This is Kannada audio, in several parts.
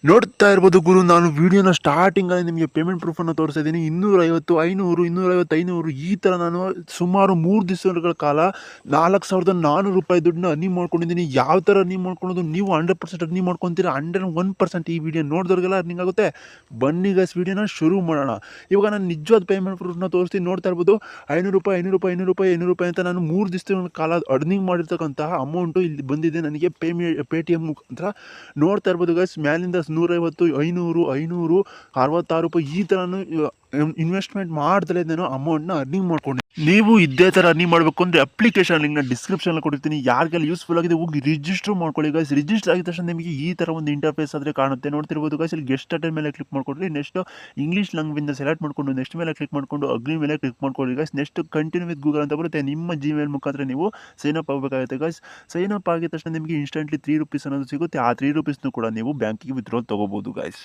ನೋಡ್ತಾ ಇರ್ಬೋದು ಗುರು, ನಾನು ವಿಡಿಯೋನ ಸ್ಟಾರ್ಟಿಂಗಲ್ಲಿ ನಿಮಗೆ ಪೇಮೆಂಟ್ ಪ್ರೂಫನ್ನು ತೋರಿಸ್ತಾ ಇದ್ದೀನಿ. 250, 500, 250, 500 ಈ ಥರ ನಾನು ಸುಮಾರು 3 ದಿವಸಗಳ ಕಾಲ ₹4,400 ದುಡ್ಡನ್ನ ಅರ್ನಿಂಗ್ ಮಾಡ್ಕೊಂಡಿದ್ದೀನಿ. ಯಾವ ಥರ ಅರ್ನಿಂಗ್ ಮಾಡ್ಕೊಳೋದು, ನೀವು 100% ಅರ್ನಿಂಗ್ ಮಾಡ್ಕೊತೀರಾ. 101% ಈ ವಿಡಿಯೋ ನೋಡಿದವ್ರಿಗೆಲ್ಲ ಅರ್ನಿಂಗ್ ಆಗುತ್ತೆ. ಬನ್ನಿ ಗೈಸ್, ವಿಡಿಯೋನ ಶುರು ಮಾಡೋಣ. ಇವಾಗ ನಾನು ನಿಜವಾದ ಪೇಮೆಂಟ್ ಪ್ರೂಫ್ನ ತೋರಿಸ್ತೀನಿ. ನೋಡ್ತಾ ಇರ್ಬೋದು, ₹500, ₹500 ಅಂತ ನಾನು 3 ದಿವಸಗಳ ಕಾಲ ಅರ್ನಿಂಗ್ ಮಾಡಿರ್ತಕ್ಕಂತಹ ಅಮೌಂಟು ಇಲ್ಲಿ ಬಂದಿದೆ ನನಗೆ ಪೇಟಿಎಮ್ ಮುಖಾಂತರ. ನೋಡ್ತಾ ಇರ್ಬೋದು ಗೈಸ್, ಮ್ಯಾಲಿಂದ 150, 500, ₹66 ಈ ಥರನೂ ಇನ್ವೆಸ್ಟ್ಮೆಂಟ್ ಮಾಡ್ದಲೇ ನಾನು ಅಮೌಂಟ್ನ ಅರ್ನಿಂಗ್ ಮಾಡ್ಕೊಂಡೆ. ನೀವು ಇದೇ ಥರ ಅರ್ನಿಂಗ್ ಮಾಡಬೇಕು ಅಂದರೆ ಅಪ್ಲಿಕೇಶನ್ ಲಿಂಕ್ನ ಡಿಸ್ಕ್ರಿಪ್ಷನಲ್ಲಿ ಕೊಟ್ಟಿರ್ತೀನಿ. ಯಾರಿಗೆಲ್ಲ ಯೂಸ್ಫುಲ್ ಆಗಿದೆ ಹೋಗಿ ರಿಜಿಸ್ಟರ್ ಮಾಡ್ಕೊಳ್ಳಿ ಗೈಸ್. ರಿಜಿಸ್ಟರ್ ಆಗಿದ ತಕ್ಷಣ ನಿಮಗೆ ಈ ಥರ ಒಂದು ಇಂಟರ್ಫೇಸ್ ಆದರೆ ಕಾಣುತ್ತೆ. ನೋಡ್ತಿರ್ಬೋದು ಗೈಸ್, ಇಲ್ಲಿ ಗೆಸ್ಟ್ ಅಟೆಂಡ್ ಮೇಲೆ ಕ್ಲಿಕ್ ಮಾಡ್ಕೊಡ್ರಿ. ನೆಕ್ಸ್ಟ್ ಇಂಗ್ಲೀಷ್ ಲ್ಯಾಂಗ್ವೇಜ್ನ ಸೆಲೆಕ್ಟ್ ಮಾಡಿಕೊಂಡು ನೆಕ್ಸ್ಟ್ ಮೇಲೆ ಕ್ಲಿಕ್ ಮಾಡಿಕೊಂಡು ಅಗ್ರಿ ಮೇಲೆ ಕ್ಲಿಕ್ ಮಾಡ್ಕೊಳ್ಳಿ guys. Next continue with Google ಅಂತ ಬರುತ್ತೆ. ನಿಮ್ಮ ಜಿಮೇಲ್ ಮುಖಾಂತರ ನೀವು ಸೈನ್ ಅಪ್ ಆಗಬೇಕಾಗುತ್ತೆ ಗೈಸ್. ಸೈನ್ ಅಪ್ ಆಗಿದ ತಕ್ಷಣ ನಿಮಗೆ ಇನ್ಸ್ಟೆಂಟ್ಲಿ ₹3 ಅನ್ನೋದು ಸಿಗುತ್ತೆ. ಆ ₹3 ಕೂಡ ನೀವು ಬ್ಯಾಂಕಿಗೆ ವಿತ್ಡ್ರಾಲ್ ತೊಗೋಬೋದು ಗೈಸ್.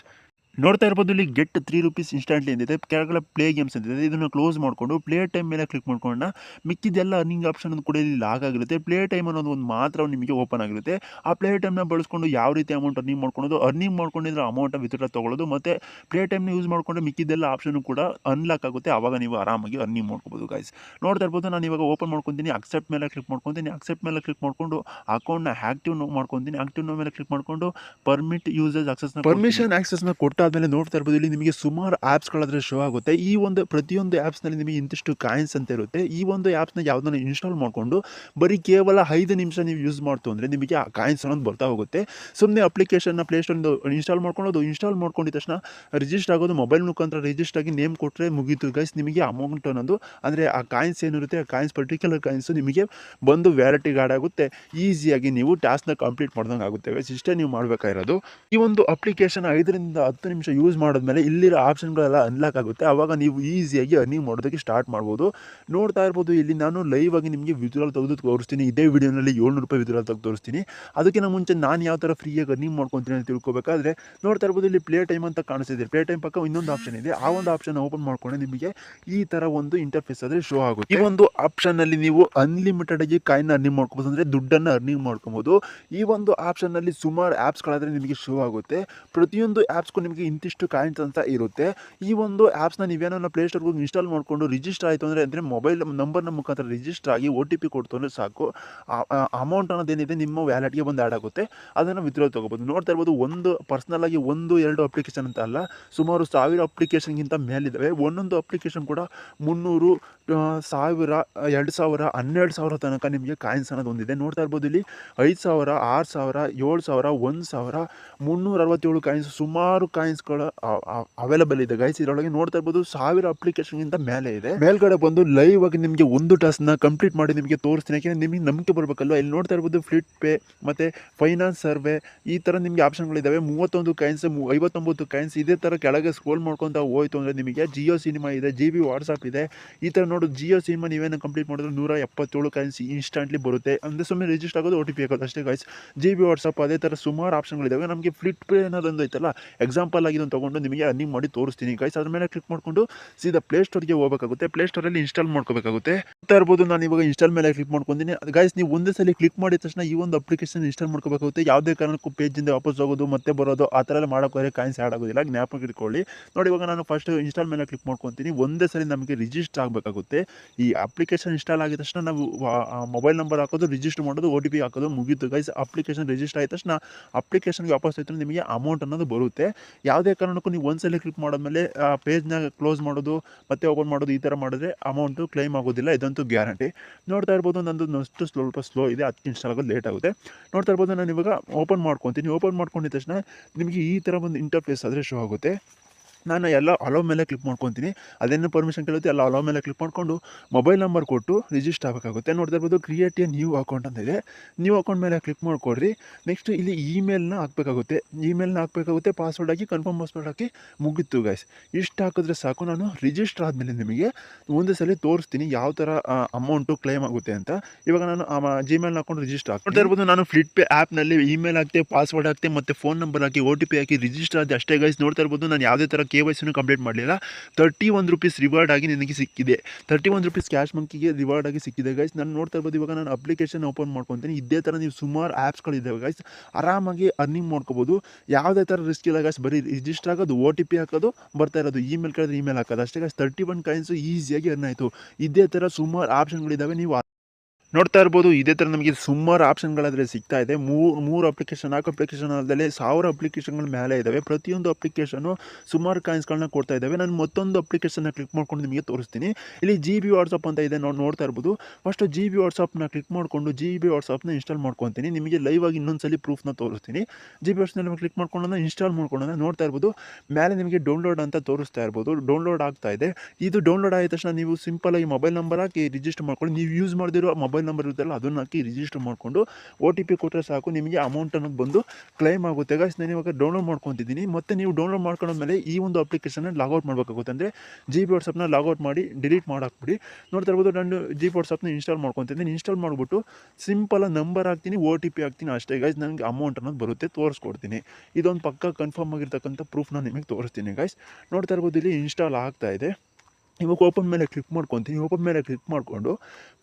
ನೋಡ್ತಾ ಇರ್ಬೋದು, ಇಲ್ಲಿ ಗೆಟ್ ₹3 ಇನ್ಸ್ಟೆಂಟ್ಲಿ ಅಂತಿದೆ. ಕೆಳಗಡೆ ಪ್ಲೇ ಗೇಮ್ಸ್ ಅಂತಿದೆ. ಇದನ್ನು ಕ್ಲೋಸ್ ಮಾಡಿಕೊಂಡು ಪ್ಲೇ ಟೈಮ್ ಮೇಲೆ ಕ್ಲಿಕ್ ಮಾಡ್ಕೊಂಡ ಮಿಕ್ಕಿದೆಲ್ಲ ಅರ್ನಿಂಗ್ ಆಪ್ಷನ್ ಕೂಡ ಇಲ್ಲಿ ಲಾಗ್ ಆಗಿರುತ್ತೆ. ಪ್ಲೇ ಟೈಮ್ ಅನ್ನೋದು ಒಂದು ಮಾತ್ರ ನಿಮಗೆ ಓಪನ್ ಆಗಿರುತ್ತೆ. ಆ ಪ್ಲೇ ಟೈಮ್ನ ಬಳಸ್ಕೊಂಡು ಯಾವ ರೀತಿ ಅಮೌಂಟ್ ಅರ್ನಿಂಗ್ ಮಾಡ್ಕೊಳೋದು, ಅರ್ನಿಂಗ್ ಮಾಡ್ಕೊಂಡಿದ್ರೆ ಅಮೌಂಟ್ ವಿತ್ಡ್ರಾ ತೊಗೊಳ್ಳೋದು, ಮತ್ತು ಪ್ಲೇ ಟೈಮ್ನ ಯೂಸ್ ಮಾಡಿಕೊಂಡ್ರೆ ಮಿಕ್ಕಿದೆಲ್ಲ ಆಪ್ಷನ್ ಕೂಡ ಅನ್ಲಾಕ್ ಆಗುತ್ತೆ. ಆವಾಗ ನೀವು ಆರಾಮಾಗಿ ಅರ್ನಿಂಗ್ ಮಾಡ್ಕೋಬೋದು ಗೈಸ್. ನೋಡ್ತಾ ಇರ್ಬೋದು, ನಾನು ಇವಾಗ ಓಪನ್ ಮಾಡ್ಕೊತೀನಿ. ಅಕ್ಸೆಪ್ಟ್ ಮೇಲೆ ಕ್ಲಿಕ್ ಮಾಡ್ಕೊತೀನಿ. ಅಕ್ಸೆಪ್ಟ್ ಮೇಲೆ ಕ್ಲಿಕ್ ಮಾಡಿಕೊಂಡು ಅಕೌಂಟ್ನ ಆಕ್ಟಿವ್ ಮಾಡ್ಕೊತೀನಿ. ಆಕ್ಟಿವ್ ಮೇಲೆ ಕ್ಲಿಕ್ ಮಾಡಿಕೊಂಡು ಪರ್ಮಿಷನ್ ಆಕ್ಸೆಸ್ನ ಕೊಟ್ಟಾದ್ಮೇಲೆ ನೋಡ್ತಾ ಇರ್ಬೋದು, ಇಲ್ಲಿ ನಿಮಗೆ ಸುಮಾರು ಆ್ಯಪ್ಸ್ಗಳಾದರೆ ಶೋ ಆಗುತ್ತೆ. ಈ ಒಂದು ಪ್ರತಿಯೊಂದು ಆ್ಯಪ್ಸ್ನಲ್ಲಿ ನಿಮಗೆ ಇಂತಿಷ್ಟು ಕಾಯಿನ್ಸ್ ಅಂತ ಇರುತ್ತೆ. ಈ ಒಂದು ಆ್ಯಪ್ಸ್ನ ಯಾವುದನ್ನು ಇನ್ಸ್ಟಾಲ್ ಮಾಡಿಕೊಂಡು ಬರೀ ಕೇವಲ 5 ನಿಮಿಷ ನೀವು ಯೂಸ್ ಮಾಡ್ತು ಅಂದರೆ ನಿಮಗೆ ಆ ಕಾಯಿನ್ಸ್ ಅನ್ನೋದು ಬರ್ತಾ ಹೋಗುತ್ತೆ. ಸುಮ್ಮನೆ ಅಪ್ಲಿಕೇಶನ್ನ ಪ್ಲೇಸ್ಟೋರಿಂದ ಇನ್ಸ್ಟಾಲ್ ಮಾಡ್ಕೊಳ್ಳೋದು. ಇನ್ಸ್ಟಾಲ್ ಮಾಡ್ಕೊಂಡಿದ ತಕ್ಷಣ ರಿಜಿಸ್ಟರ್ ಆಗೋದು. ಮೊಬೈಲ್ ಮುಖಾಂತರ ರಿಜಿಸ್ಟರ್ ಆಗಿ ನೇಮ್ ಕೊಟ್ಟರೆ ಮುಗೀತು ಗೈಸ್. ನಿಮಗೆ ಅಮೌಂಟ್ ಅನ್ನೋದು ಅಂದರೆ ಆ ಕಾಯಿನ್ಸ್ ಏನಿರುತ್ತೆ, ಆ ಕಾಯಿನ್ಸ್ ಪರ್ಟಿಕ್ಯುಲರ್ ಕಾಯಿನ್ಸು ನಿಮಗೆ ಬಂದು ವ್ಯಾಲೆಟಿಗೆ ಆಡ್ ಆಗುತ್ತೆ. ಈಸಿಯಾಗಿ ನೀವು ಟಾಸ್ಕ್ನ ಕಂಪ್ಲೀಟ್ ಮಾಡ್ದಂಗೆ ಆಗುತ್ತೆ ಗೈಸ್. ಇಷ್ಟೇ ನೀವು ಮಾಡಬೇಕಾಗಿರೋದು. ಈ ಒಂದು ಅಪ್ಲಿಕೇಶನ್ 5ರಿಂದ 10 ನಿಮಿಷ ಯೂಸ್ ಮಾಡಿದ್ಮೇಲೆ ಇಲ್ಲಿರೋ ಆಪ್ಷನ್ಗಳೆಲ್ಲ ಅನ್ಲಾಕ್ ಆಗುತ್ತೆ. ಆವಾಗ ನೀವು ಈಸಿಯಾಗಿ ಅರ್ನಿಂಗ್ ಮಾಡೋದಕ್ಕೆ ಸ್ಟಾರ್ಟ್ ಮಾಡ್ಬೋದು. ನೋಡ್ತಾ ಇರ್ಬೋದು, ಇಲ್ಲಿ ನಾನು ಲೈವ್ ಆಗಿ ನಿಮಗೆ ವಿತ್ಡ್ರಾಲ್ ತೆಗೆದು ತೋರಿಸ್ತೀನಿ. ಇದೇ ವಿಡಿಯೋನಲ್ಲಿ ₹700 ವಿತ್ಡ್ರಾಲ್ ತೆಗೆದು ತೋರಿಸ್ತೀನಿ. ಅದಕ್ಕಿಂತ ಮುಂಚೆ ನಾನು ಯಾವ ಥರ ಫ್ರೀಯಾಗಿ ಅರ್ನಿಂಗ್ ಮಾಡ್ಕೊತೀನಿ ಅಂತ ತಿಳ್ಕೊಬೇಕಾದ್ರೆ ನೋಡ್ತಾ ಇರ್ಬೋದು, ಇಲ್ಲಿ ಪ್ಲೇ ಟೈಮ್ ಅಂತ ಕಾಣಿಸ್ತಿದೆ. ಪ್ಲೇ ಟೈಮ್ ಪಕ್ಕ ಇನ್ನೊಂದು ಆಪ್ಷನ್ ಇದೆ. ಆ ಒಂದು ಆಪ್ಷನ್ ಓಪನ್ ಮಾಡ್ಕೊಂಡೆ ನಿಮಗೆ ಈ ಥರ ಒಂದು ಇಂಟರ್ಫೇಸ್ ಆದರೆ ಶೋ ಆಗುತ್ತೆ. ಈ ಒಂದು ಆಪ್ಷನ್ನಲ್ಲಿ ನೀವು ಅನ್ಲಿಮಿಟೆಡ್ ಆಗಿ ಕಾಯಿನ್ ಅರ್ನಿಂಗ್ ಮಾಡ್ಕೋಬೋದು, ಅಂದರೆ ದುಡ್ಡನ್ನು ಅರ್ನಿಂಗ್ ಮಾಡ್ಕೊಬೋದು. ಈ ಒಂದು ಆಪ್ಷನ್ನಲ್ಲಿ ಸುಮಾರು ಆ್ಯಪ್ಸ್ಗಳಾದರೆ ನಿಮಗೆ ಶೋ ಆಗುತ್ತೆ. ಪ್ರತಿಯೊಂದು ಆ್ಯಪ್ಸ್ಗೂ ನಿಮಗೆ ಇಂತಿಷ್ಟು ಕಾಯಿನ್ಸ್ ಅಂತ ಇರುತ್ತೆ. ಈ ಒಂದು ಆ್ಯಪ್ಸ್ನ ನೀವೇನೋ ಪ್ಲೇಸ್ಟೋರ್ಗೆ ಹೋಗಿ ಇನ್ಸ್ಟಾಲ್ ಮಾಡಿಕೊಂಡು ರಿಜಿಸ್ಟರ್ ಆಯಿತು ಅಂದರೆ ಮೊಬೈಲ್ ನಂಬರ್ನ ಮುಖಾಂತರ ರಿಜಿಸ್ಟರ್ ಆಗಿ OTP ಕೊಡ್ತು ಅಂದರೆ ಸಾಕು, ಅಮೌಂಟ್ ಅನ್ನೋದೇನಿದೆ ನಿಮ್ಮ ವ್ಯಾಲೆಟ್ಗೆ ಬಂದು ಆ್ಯಡ್ ಆಗುತ್ತೆ. ಅದನ್ನು ವಿತ್ಡ್ರಾಲ್ ತೊಗೋಬೋದು. ನೋಡ್ತಾ ಇರ್ಬೋದು, ಒಂದು ಪರ್ಸ್ನಲ್ ಆಗಿ 1-2 ಅಪ್ಲಿಕೇಶನ್ ಅಂತ ಅಲ್ಲ, ಸುಮಾರು 1000 ಅಪ್ಲಿಕೇಶನ್ಗಿಂತ ಮೇಲಿದ್ದಾವೆ. ಒಂದೊಂದು ಅಪ್ಲಿಕೇಶನ್ ಕೂಡ 300, 1000, 2000, 12,000 ತನಕ ನಿಮಗೆ ಕಾಯಿನ್ಸ್ ಅನ್ನೋದು ಒಂದಿದೆ. ನೋಡ್ತಾ ಇರ್ಬೋದು, ಇಲ್ಲಿ 5,000, 6,000, 7,000, 1,000, 367 ಕಾಯಿನ್ಸ್, ಸುಮಾರು ಕಾಯಿನ್ಸ್ಗಳು ಅವೈಲೇಬಲ್ ಇದೆ ಗೈಸ್ ಇದರೊಳಗೆ. ನೋಡ್ತಾ ಇರ್ಬೋದು, 1000 ಅಪ್ಲಿಕೇಶನ್ಗಿಂತ ಮೇಲೆ ಇದೆ. ಮೇಲ್ಗಡೆ ಬಂದು ಲೈವ್ ಆಗಿ ನಿಮಗೆ ಒಂದು ಟಾಸ್ಕ್ನ ಕಂಪ್ಲೀಟ್ ಮಾಡಿ ನಿಮಗೆ ತೋರಿಸ್ತೀನಿ. ಯಾಕೆಂದರೆ ನಿಮಗೆ ನಂಬಿಕೆ ಬರಬೇಕಲ್ವ. ಇಲ್ಲಿ ನೋಡ್ತಾ ಇರ್ಬೋದು, ಫ್ಲಿಟ್ ಪೇ ಮತ್ತು ಫೈನಾನ್ಸ್ ಸರ್ವೆ ಈ ಥರ ನಿಮಗೆ ಆಪ್ಷನ್ಗಳಿದ್ದಾವೆ. 31 ಕಾಯಿನ್ಸ್, 59 ಕಾಯಿನ್ಸ್. ಇದೇ ಥರ ಕೆಳಗೆ ಸ್ಕ್ರೋಲ್ ಮಾಡ್ಕೊತಾ ಹೋಯ್ತು ಅಂದರೆ ನಿಮಗೆ ಜಿಯೋ ಸಿನಿಮಾ ಇದೆ, GB ವಾಟ್ಸಪ್ ಇದೆ. ಈ ಥರ ನೋಡು, ಜಿಯೋ ಸಿನಿಮಾ ನೀವೇನು ಕಂಪ್ಲೀಟ್ ಮಾಡಿದ್ರೆ 177 ಕಾಯಿನ್ಸ್ ಇನ್ಸ್ಟೆಂಟ್ಲಿ ಬರುತ್ತೆ. ಅಂದರೆ ಸುಮ್ಮನೆ ರಿಜಿಸ್ಟರ್ ಆಗೋದು, OTP ಆಗೋದು ಅಷ್ಟೇ ಗೈಸ್. GB ವಾಟ್ಸಪ್ ಅದೇ ಥರ ಸುಮಾರು ಆಪ್ಷನ್ಗಳಿದ್ದಾವೆ. ನಮಗೆ ಫ್ಲಿಟ್ ಪೇ ಅನ್ನೋದೊಂದು ಐತಲ್ಲ, ಎಕ್ಸಾಂಪಲ್ ಆಗಿ ಇದನ್ನು ತೊಗೊಂಡು ನಿಮಗೆ ಅರ್ನಿಂಗ್ ಮಾಡಿ ತೋರಿಸ್ತೀನಿ ಗೈಸ್. ಅದ್ರ ಮೇಲೆ ಕ್ಲಿಕ್ ಮಾಡಿಕೊಂಡು ಸೀದಾ ಪ್ಲೇಸ್ಟೋರ್ಗೆ ಹೋಗಬೇಕಾಗುತ್ತೆ. ಪ್ಲೇಸ್ಟೋರಲ್ಲಿ ಇನ್ಸ್ಟಾಲ್ ಮಾಡ್ಕೋಬೇಕಾಗುತ್ತೆ. ಅಂತ ಇರ್ಬೋದು, ನಾನು ಇವಾಗ ಇನ್ಸ್ಟಾಲ್ ಮೇಲೆ ಕ್ಲಿಕ್ ಮಾಡ್ಕೊತೀನಿ ಗೈಸ್. ನೀವು ಒಂದೇ ಸಲ ಕ್ಲಿಕ್ ಮಾಡಿದ ತಕ್ಷಣ ಈ ಒಂದು ಅಪ್ಲಿಕೇಶನ್ ಇನ್ಸ್ಟಾಲ್ ಮಾಡ್ಕೋಬೇಕಾಗುತ್ತೆ. ಯಾವುದೇ ಕಾರಣಕ್ಕೂ ಪೇಜಿಂದ ವಾಪಸ್ ಹೋಗೋದು ಮತ್ತೆ ಬರೋದು ಆ ಥರ ಎಲ್ಲ ಮಾಡೋಕ್ಕೋದ್ರೆ ಕಾಯಿನ್ಸ್ ಆ್ಯಡ್ ಆಗೋದಿಲ್ಲ. ಜ್ಞಾಪಕ ಇಟ್ಕೊಳ್ಳಿ. ನೋಡಿ, ಇವಾಗ ನಾನು ಫಸ್ಟ್ ಇನ್ಸ್ಟಾಲ್ ಮೇಲೆ ಕ್ಲಿಕ್ ಮಾಡ್ಕೊತೀನಿ. ಒಂದೇ ಸಲ ನಮಗೆ ರಿಜಿಸ್ಟರ್ ಆಗಬೇಕಾಗುತ್ತೆ. ಈ ಅಪ್ಲಿಕೇಶನ್ ಇನ್ಸ್ಟಾಲ್ ಆಗಿದ ತಕ್ಷಣ ನಾವು ಮೊಬೈಲ್ ನಂಬರ್ ಹಾಕೋದು, ರಿಜಿಸ್ಟರ್ ಮಾಡೋದು, OTP ಹಾಕೋದು, ಮುಗೀತು ಗೈಸ್. ಅಪ್ಲಿಕೇಶನ್ ರಿಜಿಸ್ಟರ್ ಆದ ತಕ್ಷಣ ಅಪ್ಲಿಕೇಶನ್ಗೆ ವಾಪಸ್ ಆಯ್ತು ನಿಮಗೆ ಅಮೌಂಟ್ ಅನ್ನೋದು ಬರುತ್ತೆ. ಯಾವುದೇ ಕಾರಣಕ್ಕೂ ನೀವು ಒಂದ್ಸಲ ಕ್ಲಿಕ್ ಮಾಡಾದ್ಮೇಲೆ ಪೇಜ್ನ ಕ್ಲೋಸ್ ಮಾಡೋದು ಮತ್ತೆ ಓಪನ್ ಮಾಡೋದು ಈ ಥರ ಮಾಡಿದ್ರೆ ಅಮೌಂಟು ಕ್ಲೈಮ್ ಆಗೋದಿಲ್ಲ. ಇದಂತೂ ಗ್ಯಾರಂಟಿ. ನೋಡ್ತಾ ಇರ್ಬೋದು, ನಂದು ಸ್ವಲ್ಪ ಸ್ಲೋ ಇದೆ, ಅದಕ್ಕೆ ಇನ್ಸ್ಟಾಲ್ ಆಗೋದು ಲೇಟ್ ಆಗುತ್ತೆ. ನೋಡ್ತಾ ಇರ್ಬೋದು, ನಾನು ಇವಾಗ ಓಪನ್ ಮಾಡ್ಕೊತೀನಿ. ಓಪನ್ ಮಾಡ್ಕೊಂಡಿದ ತಕ್ಷಣ ನಿಮಗೆ ಈ ಥರ ಒಂದು ಇಂಟರ್ಫೇಸ್ ಆದರೆ ಶೋ ಆಗುತ್ತೆ. ನಾನು ಎಲ್ಲ ಅಲೋ ಮೇಲೆ ಕ್ಲಿಕ್ ಮಾಡ್ಕೊತೀನಿ. ಅದೇನು ಪರ್ಮಿಷನ್ ಕೇಳುತ್ತೆ, ಎಲ್ಲ ಅಲೋ ಮೇಲೆ ಕ್ಲಿಕ್ ಮಾಡಿಕೊಂಡು ಮೊಬೈಲ್ ನಂಬರ್ ಕೊಟ್ಟು ರಿಜಿಸ್ಟರ್ ಆಗಬೇಕಾಗುತ್ತೆ. ನೋಡ್ತಾ ಇರ್ಬೋದು, ಕ್ರಿಯೇಟ್ ಎ ನ್ಯೂ ಅಕೌಂಟ್ ಅಂತ ಇದೆ. ನ್ಯೂ ಅಕೌಂಟ್ ಮೇಲೆ ಕ್ಲಿಕ್ ಮಾಡಿಕೊಡ್ರಿ. ನೆಕ್ಸ್ಟ್ ಇಲ್ಲಿ ಇಮೇಲ್ನ ಹಾಕಬೇಕಾಗುತ್ತೆ. ಪಾಸ್ವರ್ಡ್ ಹಾಕಿ, ಕನ್ಫರ್ಮ್ ಪಾಸ್ವರ್ಡ್ ಹಾಕಿ, ಮುಗಿತು ಗೈಸ್. ಇಷ್ಟು ಹಾಕಿದ್ರೆ ಸಾಕು. ನಾನು ರಿಜಿಸ್ಟರ್ ಆದಮೇಲೆ ನಿಮಗೆ ಒಂದೇ ಸಲ ತೋರಿಸ್ತೀನಿ ಯಾವ ಥರ ಅಮೌಂಟು ಕ್ಲೈಮ್ ಆಗುತ್ತೆ ಅಂತ. ಇವಾಗ ನಾನು ಜಿಮೇಲ್ನ ಹಾಕೊಂಡು ರಿಜಿಸ್ಟರ್ ಹಾಕಿ ನೋಡ್ತಾ ಇರ್ಬೋದು, ನಾನು ಫ್ಲಿಟ್ ಪೇ ಆ್ಯಪ್ನಲ್ಲಿ ಇಮೇಲ್ ಹಾಕ್ತೆ, ಪಾಸ್ವರ್ಡ್ ಹಾಕ್ತೆ ಮತ್ತು ಫೋನ್ ನಂಬರ್ ಹಾಕಿ, OTP ಹಾಕಿ ರಿಜಿಸ್ಟರ್ ಆದ ಅಷ್ಟೇ ಗೈಸ್. ನೋಡ್ತಾ ಇರ್ಬೋದು, ನಾನು ಯಾವುದೇ ಥರ KYC ಕಂಪ್ಲೀಟ್ ಮಾಡಲಿಲ್ಲ, ₹31 ರಿವಾರ್ಡ್ ಆಗಿ ನನಗೆ ಸಿಕ್ಕಿದೆ. ₹31 ಕ್ಯಾಶ್ ಮಂಕಿಗೆ ರಿವಾರ್ಡ್ ಆಗಿ ಸಿಕ್ಕಿದೆ ಗೈಸ್. ನಾನು ನೋಡ್ತಾ ಇರ್ಬೋದು, ಇವಾಗ ನಾನು ಅಪ್ಲಿಕೇಶನ್ ಓಪನ್ ಮಾಡ್ಕೊತೀನಿ. ಇದೇ ಥರ ನೀವು ಸುಮಾರು ಆ್ಯಪ್ಸ್ಗಳಿದ್ದಾವೆ ಗೈಸ್, ಆರಾಮಾಗಿ ಅರ್ನಿಂಗ್ ಮಾಡ್ಕೋಬೋದು. ಯಾವುದೇ ಥರ ರಿಸ್ಕ್ ಇಲ್ಲ ಗೈಸ್. ಬರೀ ರಿಜಿಸ್ಟರ್ ಆಗೋದು, OTP ಹಾಕೋದು, ಬರ್ತಾ ಇರೋದು, ಇಮೇಲ್ ಕೇಳಿದ್ರೆ ಇಮೇಲ್ ಹಾಕೋದು ಅಷ್ಟೇ ಗೈಸ್. 31 ಕಾಯಿನ್ಸು ಈಸಿಯಾಗಿ ಅರ್ನ್ ಆಯಿತು. ಇದೇ ಥರ ಸುಮಾರು ಆಪ್ಷನ್ಗಳಿದ್ದಾವೆ. ನೀವು ನೋಡ್ತಾ ಇರ್ಬೋದು, ಇದೇ ಥರ ನಮಗೆ ಸುಮಾರು ಆಪ್ಷನ್ಗಳಾದರೆ ಸಿಗ್ತಾ ಇದೆ. ಮೂರು ಅಪ್ಲಿಕೇಶನ್, 4 ಅಪ್ಲಿಕೇಶನ್ ಆದಮೇಲೆ 1000 ಅಪ್ಲಿಕೇಶನ್ಗಳ ಮೇಲೆ ಇದ್ದಾವೆ. ಪ್ರತಿಯೊಂದು ಅಪ್ಲಿಕೇಶನು ಸುಮಾರು ಕಾಯಿನ್ಸ್ಗಳನ್ನ ಕೊಡ್ತಾ ಇದ್ದಾವೆ. ನಾನು ಮತ್ತೊಂದು ಅಪ್ಲಿಕೇಶನ್ನ ಕ್ಲಿಕ್ ಮಾಡ್ಕೊಂಡು ನಿಮಗೆ ತೋರಿಸ್ತೀನಿ. ಇಲ್ಲಿ GB ವಾಟ್ಸಪ್ ಅಂತ ಇದೆ, ನೋಡ್ತಾ ಇರ್ಬೋದು. ಫಸ್ಟು GB ವಾಟ್ಸಪ್ನ ಕ್ಲಿಕ್ ಮಾಡಿಕೊಂಡು GB ವಾಟ್ಸಪ್ನ ಇನ್ಸ್ಟಾಲ್ ಮಾಡ್ಕೊತೀನಿ. ನಿಮಗೆ ಲೈವ್ ಆಗಿ ಇನ್ನೊಂದ್ಸಲಿ ಪ್ರೂಫ್ನ ತೋರಿಸ್ತೀನಿ. GB ವಾಟ್ಸಪ್ನ ಕ್ಲಿಕ್ ಮಾಡ್ಕೊಂಡು ಇನ್ಸ್ಟಾಲ್ ಮಾಡ್ಕೊಂಡು ನೋಡ್ತಾ ಇರ್ಬೋದು, ಮೇಲೆ ನಿಮಗೆ ಡೌನ್ಲೋಡ್ ಅಂತ ತೋರಿಸ್ತಾ ಇರ್ಬೋದು. ಡೌನ್ಲೋಡ್ ಆಗ್ತಾ ಇದೆ. ಇದು ಡೌನ್ಲೋಡ್ ಆದ ತಕ್ಷಣ ನೀವು ಸಿಂಪಲಾಗಿ ಮೊಬೈಲ್ ನಂಬರ್ ಹಾಕಿ ರಿಜಿಸ್ಟರ್ ಮಾಡ್ಕೊಂಡು, ನೀವು ಯೂಸ್ ಮಾಡದಿರೋ ಮೊಬೈಲ್ ನಂಬರ್ ಇರುತ್ತಲ್ಲ ಅದನ್ನು ಹಾಕಿ ರಿಜಿಸ್ಟರ್ ಮಾಡಿಕೊಂಡು OTP ಕೊಟ್ಟರೆ ಸಾಕು, ನಿಮಗೆ ಅಮೌಂಟ್ ಅನ್ನೋದು ಬಂದು ಕ್ಲೈಮ್ ಆಗುತ್ತೆ ಗೈಸ್. ನಾನು ಇವಾಗ ಡೌನ್ಲೋಡ್ ಮಾಡ್ಕೊತಿದ್ದೀನಿ. ಮತ್ತು ನೀವು ಡೌನ್ಲೋಡ್ ಮಾಡ್ಕೊಂಡ್ಮೇಲೆ ಈ ಒಂದು ಅಪ್ಲಿಕೇಶನ್ನ ಲಾಗೌಟ್ ಮಾಡಬೇಕಾಗುತ್ತೆ. ಅಂದರೆ GB ವಾಟ್ಸಪ್ನ ಲಾಗೌಟ್ ಮಾಡಿ ಡಿಲೀಟ್ ಮಾಡಾಕ್ಬಿಡಿ. ನೋಡ್ತಾ ಇರ್ಬೋದು, ನಾನು GB ವಾಟ್ಸಪ್ನ ಇನ್ಸ್ಟಾಲ್ ಮಾಡ್ಕೊತಿದ್ದೀನಿ. ಇನ್ಸ್ಟಾಲ್ ಮಾಡಿಬಿಟ್ಟು ಸಿಂಪಲಾಗಿ ನಂಬರ್ ಹಾಕ್ತೀನಿ, OTP ಹಾಕ್ತೀನಿ ಅಷ್ಟೇ ಗೈಸ್. ನನಗೆ ಅಮೌಂಟ್ ಅನ್ನೋದು ಬರುತ್ತೆ, ತೋರಿಸ್ಕೊಡ್ತೀನಿ. ಇದೊಂದು ಪಕ್ಕ ಕನ್ಫರ್ಮ್ ಆಗಿರ್ತಕ್ಕಂಥ ಪ್ರೂಫ್ನ ನಿಮಗೆ ತೋರಿಸ್ತೀನಿ ಗೈಸ್. ನೋಡ್ತಾ ಇರ್ಬೋದು, ಇಲ್ಲಿ ಇನ್ಸ್ಟಾಲ್ ಆಗ್ತಾ ಇದೆ. ಇವಾಗ ಓಪನ್ ಮೇಲೆ ಕ್ಲಿಕ್ ಮಾಡ್ಕೊತೀನಿ. ಓಪನ್ ಮೇಲೆ ಕ್ಲಿಕ್ ಮಾಡಿಕೊಂಡು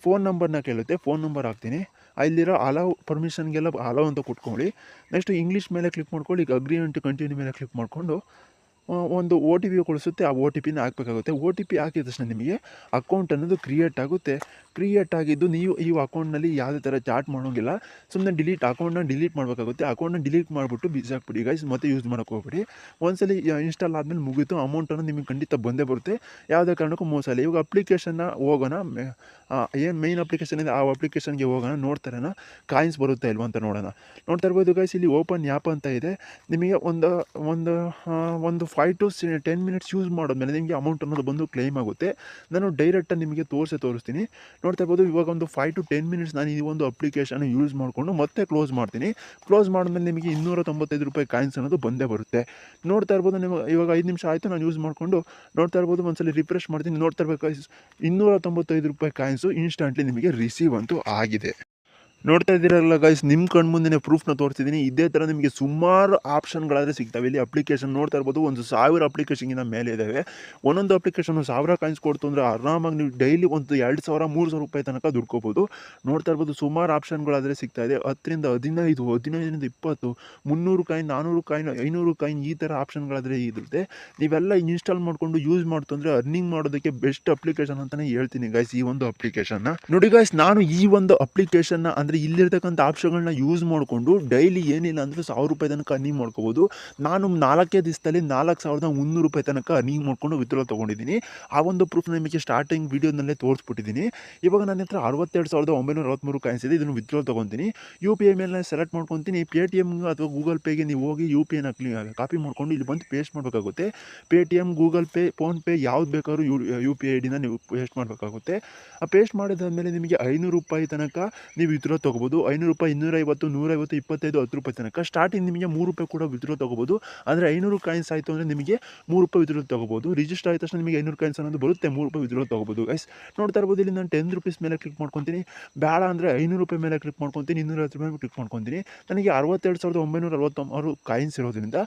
ಫೋನ್ ನಂಬರ್ನ ಕೇಳುತ್ತೆ, ಫೋನ್ ನಂಬರ್ ಹಾಕ್ತೀನಿ. ಅಲ್ಲಿರೋ ಅಲೌ ಪರ್ಮಿಷನ್ಗೆಲ್ಲ ಅಲೌ ಅಂತ ಕೊಟ್ಕೊಳ್ಳಿ. ನೆಕ್ಸ್ಟ್ ಇಂಗ್ಲೀಷ್ ಮೇಲೆ ಕ್ಲಿಕ್ ಮಾಡ್ಕೊಳ್ಳಿ. ಈಗ ಅಗ್ರಿ ಅಂಟು ಕಂಟಿನ್ಯೂ ಮೇಲೆ ಕ್ಲಿಕ್ ಮಾಡಿಕೊಂಡು ಒಂದು OTP ಕಳಿಸುತ್ತೆ, ಆ OTPನ ಹಾಕಬೇಕಾಗುತ್ತೆ. OTP ಹಾಕಿದ ತಕ್ಷಣ ನಿಮಗೆ ಅಕೌಂಟ್ ಅನ್ನೋದು ಕ್ರಿಯೇಟ್ ಆಗುತ್ತೆ. ಕ್ರಿಯೇಟ್ ಆಗಿದ್ದು ನೀವು ಈ ಅಕೌಂಟ್ನಲ್ಲಿ ಯಾವುದೇ ಥರ ಚಾಟ್ ಮಾಡೋಂಗಿಲ್ಲ. ಸುಮ್ಮನೆ ಅಕೌಂಟ್ನ ಡಿಲೀಟ್ ಮಾಡಬೇಕಾಗುತ್ತೆ. ಅಕೌಂಟ್ನ ಡಿಲೀಟ್ ಮಾಡಿಬಿಟ್ಟು ಬಿಸಾಕ್ಬಿಡಿ ಗೈಸ್, ಮತ್ತೆ ಯೂಸ್ ಮಾಡೋಕ್ಕೆ ಹೋಗ್ಬಿಡಿ. ಒಂದ್ಸಲಿ ಇನ್ಸ್ಟಾಲ್ ಆದಮೇಲೆ ಮುಗೀತು, ಅಮೌಂಟನ್ನು ನಿಮಗೆ ಖಂಡಿತ ಬಂದೇ ಬರುತ್ತೆ. ಯಾವುದೇ ಕಾರಣಕ್ಕೂ ಮೋಸ ಇಲ್ಲ. ಇವಾಗ ಅಪ್ಲಿಕೇಶನ್ನ ಹೋಗೋಣ, ಏನು ಮೇಯ್ನ್ ಅಪ್ಲಿಕೇಶನ್ ಇದೆ ಆ ಅಪ್ಲಿಕೇಶನ್ಗೆ ಹೋಗೋಣ. ನೋಡ್ತಾರೇನ ಕಾಯಿನ್ಸ್ ಬರುತ್ತೆ ಇಲ್ವ ಅಂತ ನೋಡೋಣ. ನೋಡ್ತಾ ಇರ್ಬೋದು ಗೈಸ್, ಇಲ್ಲಿ ಓಪನ್ ಆ್ಯಪ್ ಅಂತ ಇದೆ. ನಿಮಗೆ ಒಂದು 5 to 10 ಮಿನಿಟ್ಸ್ ಯೂಸ್ ಮಾಡೋದ್ಮೇಲೆ ನಿಮಗೆ ಅಮೌಂಟ್ ಅನ್ನೋದು ಬಂದು ಕ್ಲೈಮ್ ಆಗುತ್ತೆ. ನಾನು ಡೈರೆಕ್ಟಾಗಿ ನಿಮಗೆ ತೋರಿಸ್ತೀನಿ. ನೋಡ್ತಾ ಇರ್ಬೋದು, ಇವಾಗ ಒಂದು 5 to 10 ಮಿನಿಟ್ಸ್ ನಾನು ಈ ಒಂದು ಅಪ್ಲಿಕೇಶನ್ ಯೂಸ್ ಮಾಡಿಕೊಂಡು ಮತ್ತೆ ಕ್ಲೋಸ್ ಮಾಡ್ತೀನಿ. ಕ್ಲೋಸ್ ಮಾಡಿದ್ಮೇಲೆ ನಿಮಗೆ ₹295 ಕಾಯಿನ್ಸ್ ಅನ್ನೋದು ಬಂದೇ ಬರುತ್ತೆ. ನೋಡ್ತಾ ಇರ್ಬೋದು, ನೀವು ಇವಾಗ 5 ನಿಮಿಷ ಆಯಿತು ನಾನು ಯೂಸ್ ಮಾಡಿಕೊಂಡು. ನೋಡ್ತಾ ಇರ್ಬೋದು, ಒಂದ್ಸಲಿ ರಿಫ್ರೆಶ್ ಮಾಡ್ತೀನಿ. ನೋಡ್ತಾ ಇರ್ಬೇಕು ಗೈಸ್, ₹295 ಕಾಯಿನ್ಸು ಇನ್ಸ್ಟಂಟ್ಲಿ ನಿಮಗೆ ರಿಸೀವ್ ಅಂತೂ ಆಗಿದೆ. ನೋಡ್ತಾ ಇದ್ದೀರಲ್ಲ ಗೈಸ್, ನಿಮ್ಮ ಕಣ್ಮುಂದೆ ಪ್ರೂಫ್ನ ತೋರಿಸ್ತಿದ್ದೀನಿ. ಇದೇ ಥರ ನಿಮಗೆ ಸುಮಾರು ಆಪ್ಷನ್ಗಳಾದರೆ ಸಿಗ್ತವೆ. ಇಲ್ಲಿ ಅಪ್ಲಿಕೇಶನ್ ನೋಡ್ತಾ ಇರ್ಬೋದು, 1000 ಅಪ್ಲಿಕೇಶನ್ಗಿಂತ ಮೇಲೆ ಇದ್ದಾವೆ. ಒಂದೊಂದು ಅಪ್ಲಿಕೇಶನ್ 1000 ಕಾಯಿನ್ಸ್ ಕೊಡ್ತು ಅಂದರೆ ಆರಾಮಾಗಿ ನೀವು ಡೈಲಿ ಒಂದು ₹2000-3000 ತನಕ ದುಡ್ಕೋಬೋದು. ನೋಡ್ತಾ ಇರ್ಬೋದು, ಸುಮಾರು ಆಪ್ಷನ್ಗಳಾದರೆ ಸಿಗ್ತಾ ಇದೆ. 10ರಿಂದ 15, 15ರಿಂದ 20, 300 ಕಾಯಿನ್, 400 ಕಾಯಿನ್, 500 ಕಾಯಿನ್, ಈ ಥರ ಆಪ್ಷನ್ಗಳಾದರೆ ಇರುತ್ತೆ. ನೀವೆಲ್ಲ ಇನ್ಸ್ಟಾಲ್ ಮಾಡಿಕೊಂಡು ಯೂಸ್ ಮಾಡ್ತು ಅಂದರೆ ಅರ್ನಿಂಗ್ ಮಾಡೋದಕ್ಕೆ ಬೆಸ್ಟ್ ಅಪ್ಲಿಕೇಶನ್ ಅಂತಲೇ ಹೇಳ್ತೀನಿ ಗೈಸ್. ಈ ಒಂದು ಅಪ್ಲಿಕೇಶನ್ನ ನೋಡಿ ಗೈಸ್, ನಾನು ಈ ಒಂದು ಅಪ್ಲಿಕೇಶನ್ನ ಅಂದರೆ ಇಲ್ಲಿರ್ತಕ್ಕಂಥ ಆಪ್ಷನ್ಗಳನ್ನ ಯೂಸ್ ಮಾಡಿಕೊಂಡು ಡೈಲಿ ಏನಿಲ್ಲ ಅಂದರೆ ₹1000 ತನಕ ಅರ್ನಿಂಗ್ ಮಾಡ್ಕೋಬೋದು. ನಾನು 4 ದಿವಸದಲ್ಲಿ ₹4300 ತನಕ ಅರ್ನಿಂಗ್ ಮಾಡ್ಕೊಂಡು ವಿತ್ಡ್ರಾ ತೊಗೊಂಡಿದ್ದೀನಿ. ಆ ಒಂದು ಪ್ರೂಫ್ ನಿಮಗೆ ಸ್ಟಾರ್ಟಿಂಗ್ ವೀಡಿಯೋದಲ್ಲೇ ತೋರಿಸ್ಬಿಟ್ಟಿದ್ದೀನಿ. ಇವಾಗ ನನ್ನ ಹತ್ರ 62,963 ಕಾಯಿನ್ಸ್ ಇದೆ. ಇದನ್ನು ವಿತ್ಡ್ರಾ ತೊಗೊತೀನಿ. UPI ಮೇಲೆ ಸೆಲೆಕ್ಟ್ ಮಾಡ್ಕೊತೀನಿ. Paytm ಅಥವಾ ಗೂಗಲ್ ಪೇಗೆ ನೀವು ಹೋಗಿ UPIನ ಕಾಪಿ ಮಾಡ್ಕೊಂಡು ಇಲ್ಲಿ ಬಂದು ಪೇಸ್ಟ್ ಮಾಡಬೇಕಾಗುತ್ತೆ. Paytm, ಗೂಗಲ್ ಪೇ, ಫೋನ್ಪೇ ಯಾವ್ದು ಬೇಕಾದ್ರೂ UPI ID ನ ನೀವು ಪೇಸ್ಟ್ ಮಾಡಬೇಕಾಗುತ್ತೆ. ಆ ಪೇಸ್ಟ್ ಮಾಡಿದಾದಮೇಲೆ ನಿಮಗೆ ₹500 ತನಕ ನೀವು ವಿತ್ಡ್ರಾ ತೊಗೋಬೋದು. ₹500, 250, 150, 25, ₹10 ತನಕ. ಸ್ಟಾರ್ಟಿಂಗ್ ನಿಮಗೆ ₹3 ಕೂಡ ವಿತ್ಡ್ರಾ ತೊಗೋಬೋದು. ಅಂದರೆ 500 ಕಾಯಿನ್ಸ್ ಆಯಿತು ಅಂದರೆ ನಿಮಗೆ ₹3 ವಿತ್ಡ್ರಾ ತೊಗೋಬೋದು. ರಿಜಿಸ್ಟರ್ ಆದ ತಕ್ಷಣ ನಿಮಗೆ 500 ಕಾಯಿನ್ಸ್ ಅನ್ನೋದು ಬರುತ್ತೆ, ₹3 ವಿತ್ಡ್ರಾ ತೊಗೋಬೋದು ಗೈಸ್. ನೋಡ್ತಾ ಇರ್ಬೋದು, ಇಲ್ಲಿ ನಾನು ₹10 ಮೇಲೆ ಕ್ಲಿಕ್ ಮಾಡ್ಕೊತೀನಿ. ಬೇಡ ಅಂದರೆ ₹500 ಮೇಲೆ ಕ್ಲಿಕ್ ಮಾಡ್ಕೊತೀನಿ. ₹250 ಮೇಲೆ ಕ್ಲಿಕ್ ಮಾಡ್ಕೊತೀನಿ. ನನಗೆ 62,966 ಕಾಯಿನ್ಸ್ ಇರೋದ್ರಿಂದ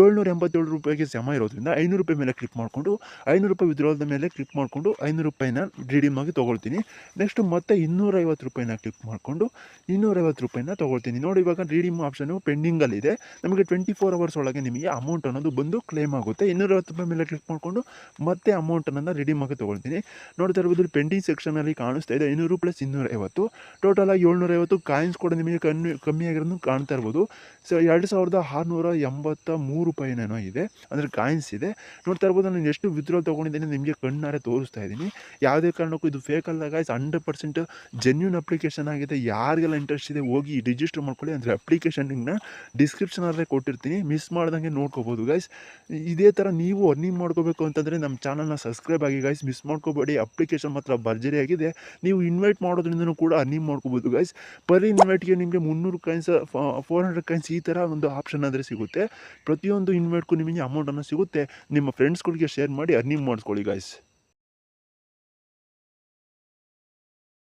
₹787 ಸಮ ಇರೋದ್ರಿಂದ ₹500 ಮೇಲೆ ಕ್ಲಿಕ್ ಮಾಡಿಕೊಂಡು ₹500 ವಿತ್ಡ್ರಾದ ಮೇಲೆ ಕ್ಲಿಕ್ ಮಾಡಿಕೊಂಡು ₹500ನ ರಿಡೀಮ್ ಆಗಿ ತೊಗೊಳ್ತೀನಿ. ನೆಕ್ಸ್ಟ್ ಮತ್ತೆ ₹250ನ ಕ್ಲಿಕ್ ಮಾಡಿಕೊಂಡು ₹250ನ ತೊಗೊಳ್ತೀನಿ. ನೋಡಿ, ಇವಾಗ ರಿಡೀಮ್ ಆಪ್ಷನು ಪೆಂಡಿಂಗಲ್ಲಿದೆ. ನಮಗೆ 24 ಅವರ್ಸ್ ಒಳಗೆ ನಿಮಗೆ ಅಮೌಂಟ್ ಅನ್ನೋದು ಬಂದು ಕ್ಲೇಮ್ ಆಗುತ್ತೆ. ₹250 ಮೇಲೆ ಕ್ಲಿಕ್ ಮಾಡಿಕೊಂಡು ಮತ್ತೆ ಅಮೌಂಟನ್ನು ರಿಡೀಮ್ ಆಗಿ ತೊಗೊಳ್ತೀನಿ. ನೋಡ್ತಾ ಇರ್ಬೋದು, ಪೆಂಡಿಂಗ್ ಸೆಕ್ಷನಲ್ಲಿ ಕಾಣಿಸ್ತಾ ಇದೆ 500 + 250, ಟೋಟಲಾಗಿ 750 ಕಾಯಿನ್ಸ್ ಕೂಡ ನಿಮಗೆ ಕಮ್ಮಿ ಆಗಿರೋದು ಕಾಣ್ತಾ ಇರ್ಬೋದು. ಸೊ ₹2,683 ಇದೆ, ಅಂದರೆ ಕಾಯಿನ್ಸ್ ಇದೆ. ನೋಡ್ತಾ ಇರ್ಬೋದು, ನಾನು ಎಷ್ಟು ವಿತ್ಡ್ರಾ ತೊಗೊಂಡಿದ್ದೀನಿ ನಿಮಗೆ ಕಣ್ಣಾರೆ ತೋರಿಸ್ತಾ ಇದ್ದೀನಿ. ಯಾವುದೇ ಕಾರಣಕ್ಕೂ ಇದು ಫೇಕ್ ಅಲ್ಲ ಗೈಸ್, 100% ಜೆನ್ಯೂನ್ ಅಪ್ಲಿಕೇಶನ್ ಆಗಿದೆ. ಯಾರಿಗೆಲ್ಲ ಇಂಟ್ರೆಸ್ಟ್ ಇದೆ ಹೋಗಿ ರಿಜಿಸ್ಟರ್ ಮಾಡ್ಕೊಳ್ಳಿ. ಅಂದರೆ ಅಪ್ಲಿಕೇಶನ್ ಲಿಂಕ್ನ ಡಿಸ್ಕ್ರಿಪ್ಷನಲ್ಲೇ ಕೊಟ್ಟಿರ್ತೀನಿ, ಮಿಸ್ ಮಾಡ್ದಂಗೆ ನೋಡ್ಕೋಬೋದು ಗೈಸ್. ಇದೇ ಥರ ನೀವು ಅರ್ನಿಂಗ್ ಮಾಡ್ಕೋಬೇಕು ಅಂತಂದರೆ ನಮ್ಮ ಚಾನಲ್ನ ಸಬ್ಸ್ಕ್ರೈಬ್ ಆಗಿ ಗೈಸ್, ಮಿಸ್ ಮಾಡ್ಕೋಬೇಡಿ. ಅಪ್ಲಿಕೇಶನ್ ಮಾತ್ರ ಭರ್ಜರಿ ಆಗಿದೆ. ನೀವು ಇನ್ವೈಟ್ ಮಾಡೋದ್ರಿಂದನೂ ಕೂಡ ಅರ್ನಿಂಗ್ ಮಾಡ್ಕೋಬೋದು ಗೈಸ್. ಪರ್ ಇನ್ವೈಟ್ಗೆ ನಿಮಗೆ 300 ಕಾಯಿನ್ಸ್, 400 ಕಾಯಿನ್ಸ್, ಈ ಥರ ಒಂದು ಆಪ್ಷನ್ ಆದರೆ ಸಿಗುತ್ತೆ. ಪ್ರತಿಯೊಂದು ಇನ್ವೈಟ್ಗೂ ನಿಮಗೆ ಅಮೌಂಟನ್ನು ಸಿಗುತ್ತೆ. ನಿಮ್ಮ ಫ್ರೆಂಡ್ಸ್ಗಳಿಗೆ ಶೇರ್ ಮಾಡಿ ಅರ್ನಿಂಗ್ ಮಾಡಿಸ್ಕೊಳ್ಳಿ ಗೈಸ್.